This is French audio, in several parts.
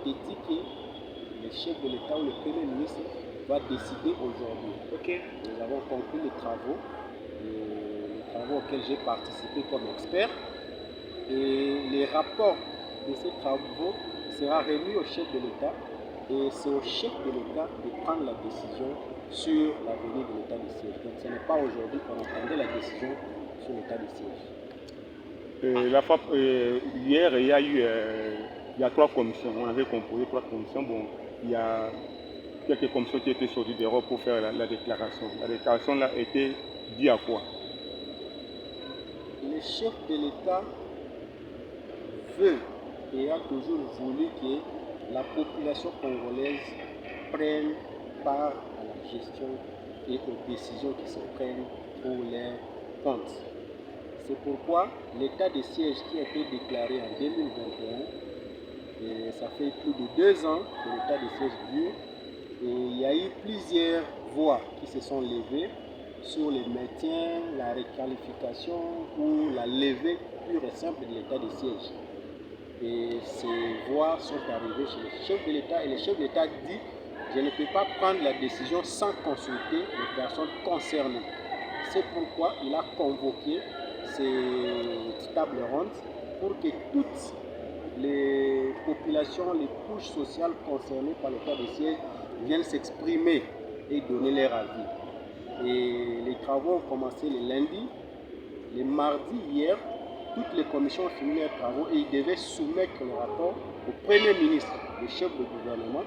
été dit que le chef de l'État ou le Premier ministre va décider aujourd'hui. Ok. Nous avons conclu les travaux auxquels j'ai participé comme expert. Et les rapports de ces travaux sera remis au chef de l'État. Et c'est au chef de l'État de prendre la décision sur l'avenir de l'état de siège. Donc ce n'est pas aujourd'hui qu'on attendait la décision sur l'état de siège. Hier, il y a 3 commissions. On avait composé 3 commissions. Bon, il y a quelques commissions qui étaient sorties d'Europe pour faire la déclaration. La déclaration là était dit à quoi? Le chef de l'État veut et a toujours voulu que la population congolaise prenne part à la gestion et aux décisions qui se prennent pour les comptes. C'est pourquoi l'état de siège qui a été déclaré en 2021, et ça fait plus de 2 ans que l'état de siège dure, et il y a eu plusieurs voix qui se sont levées sur le maintien, la requalification ou la levée pure et simple de l'état de siège. Et ces voix sont arrivées chez le chef de l'État et le chef de l'État dit « Je ne peux pas prendre la décision sans consulter les personnes concernées ». C'est pourquoi il a convoqué ces tables rondes pour que toutes les populations, les couches sociales concernées par l'état de siège viennent s'exprimer et donner leur avis. Et les travaux ont commencé le lundi. Le mardi, hier, toutes les commissions ont fini leurs travaux et ils devaient soumettre le rapport au Premier ministre, le chef du gouvernement,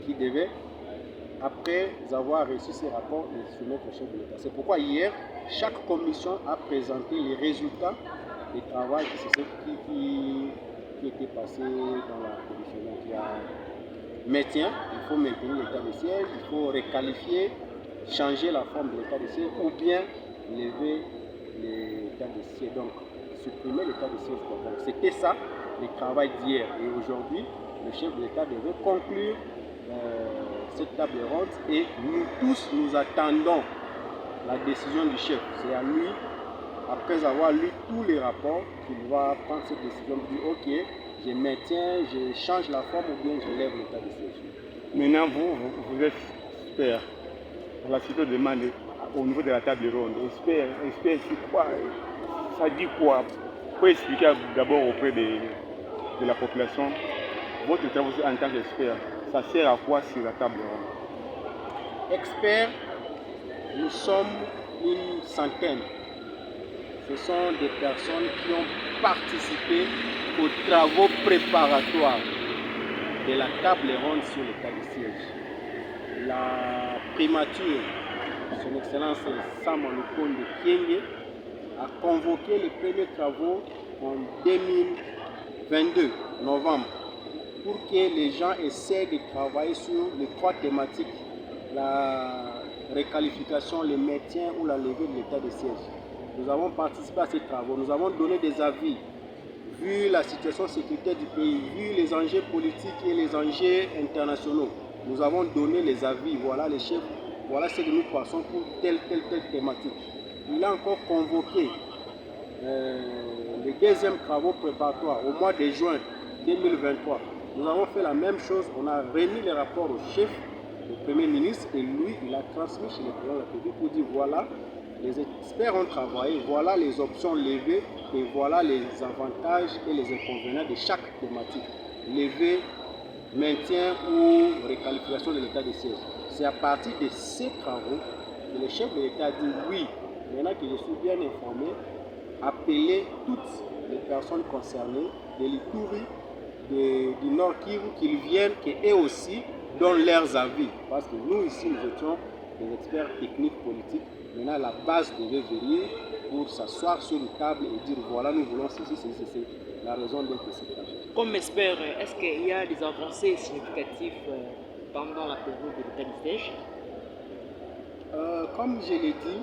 qui devait, après avoir reçu ces rapports, les soumettre au chef de l'État. C'est pourquoi hier, chaque commission a présenté les résultats du travail qui était passé dans la commission. Donc il y a maintien, il faut maintenir l'état de siège, il faut requalifier, changer la forme de l'état de siège ou bien lever l'état de siège. Donc supprimer l'état de siège. Donc c'était ça le travail d'hier. Et aujourd'hui, le chef de l'État devait conclure cette table ronde et nous tous nous attendons la décision du chef. C'est à lui, après avoir lu tous les rapports, qu'il va prendre cette décision de dire ok, je maintiens, je change la forme ou bien je lève l'état de siège. Maintenant, vous êtes expert. La cité demande au niveau de la table ronde. Expert, c'est quoi? Ça dit quoi? Pour expliquer d'abord auprès de la population, votre travail en tant qu'expert, ça sert à quoi sur la table ronde? Experts, nous sommes une centaine. Ce sont des personnes qui ont participé aux travaux préparatoires de la table ronde sur l'état de siège. La primature, son Excellence Sam Lukonde Kyenge, a convoqué les premiers travaux en 2022, novembre, pour que les gens essaient de travailler sur les 3 thématiques, la requalification, le maintien ou la levée de l'état de siège. Nous avons participé à ces travaux, nous avons donné des avis, vu la situation sécuritaire du pays, vu les enjeux politiques et les enjeux internationaux. Nous avons donné les avis, voilà les chefs, voilà ce que nous pensons pour telle thématique. Il a encore convoqué les 2e travaux préparatoires au mois de juin 2023. Nous avons fait la même chose, on a remis les rapports au chef, au Premier ministre, et lui, il a transmis chez le président de la République pour dire voilà, les experts ont travaillé, voilà les options levées et voilà les avantages et les inconvénients de chaque thématique. Lever, maintien ou requalification de l'état de siège. C'est à partir de ces travaux que le chef de l'État a dit oui, maintenant que je suis bien informé, appeler toutes les personnes concernées de l'Ituri, du Nord Kivu, qu'ils viennent, qu'eux aussi donnent leurs avis. Parce que nous ici, nous étions des experts techniques politiques. Maintenant, la base devait venir pour s'asseoir sur une table et dire voilà, nous voulons ceci, c'est la raison d'être de cette table. Comme expert, est-ce qu'il y a des avancées significatives pendant la période de l'état de siège? Comme je l'ai dit,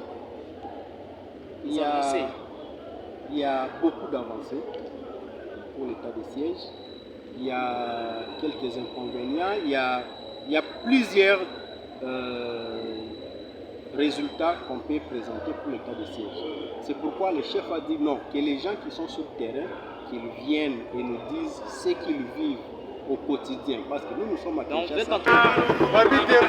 il y a beaucoup d'avancées pour l'état de siège. Il y a quelques inconvénients, il y a plusieurs résultats qu'on peut présenter pour l'état de siège. C'est pourquoi le chef a dit non, que les gens qui sont sur le terrain, qu'ils viennent et nous disent ce qu'ils vivent au quotidien. Parce que nous sommes à Donc, vous êtes Kinshasa. en train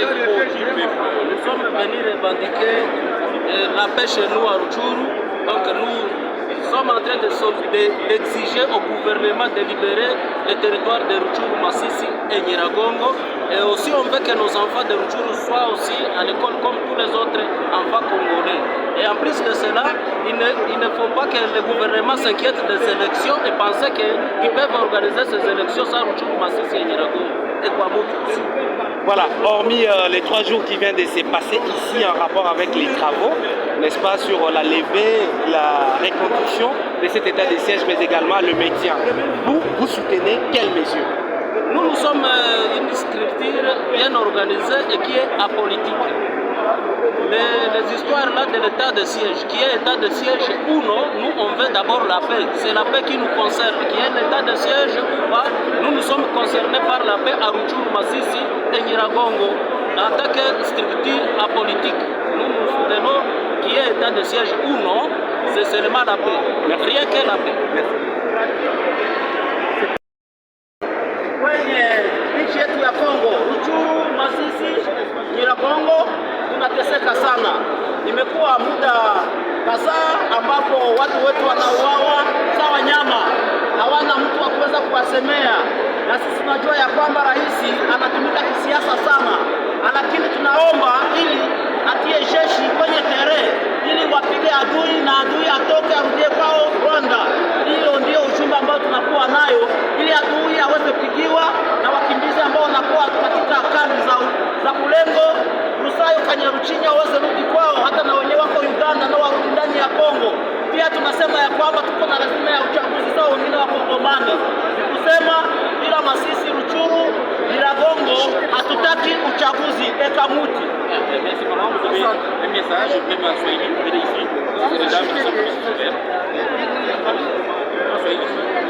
Nous sommes venus revendiquer la paix chez nous à Rutshuru. Donc nous sommes en train d'exiger au gouvernement de libérer le territoire de Rutshuru, Masisi et Nyiragongo. Et aussi on veut que nos enfants de Rutshuru soient aussi à l'école comme tous les autres enfants congolais. Et en plus de cela, il ne faut pas que le gouvernement s'inquiète des élections et penser qu'ils peuvent organiser ces élections sans Rutshuru, Masisi et Nyiragongo. Et Kwamutu aussi. Voilà, hormis les 3 jours qui viennent de se passer ici en rapport avec les travaux, n'est-ce pas, sur la levée, la reconstruction de cet état de siège, mais également le maintien. Vous soutenez quelles mesures? Nous sommes une structure bien organisée et qui est apolitique. Les histoires là de l'état de siège, qui est état de siège ou non, nous on veut d'abord la paix. C'est la paix qui nous concerne, qui est l'état de siège ou pas. Nous sommes concernés par la paix à Rutshuru, Masisi et Nyiragongo en tant que structure apolitique. Nous soutenons qui est état de siège ou non, c'est seulement la paix, mais rien que la paix. Merci. Kwenye nchi yetu ya Kongo, Rutshuru, Masisi, Nyiragongo tunateseka sana. Imekuwa muda kadhaa ambapo watu wetu wanauawa sawa nyama, hawana mtu wa kuweza kuwasemea, na sisi tunajua ya kwamba rais anatumika kisiasa sana, lakini tunaomba ili atie jeshi kwenye tere ili wapige adui na adui atoke arudie kwao Rwanda. Hiyo ndio ujumbe ambao tunakuwa nayo, ili adui aweze kupigiwa na wakimbizi ambao wanakuwa katika kambi za Bulengo, Rusayo, Kanyaruchinya waweze rudi kwao, hata na wenyewe wako Uganda na warudi ndani ya Kongo. Pia tunasema ya kwamba tuko na lazima ya uchaguzi sawa wengine wa Kongomani. Kusema bila Masisi, Rutshuru, Nyiragongo hatutaki uchaguzi. Ekamuti. Merci pour vous avez un message, même en Swahili, vous venez ici, mesdames qui sont plus ouvertes. En Swahili.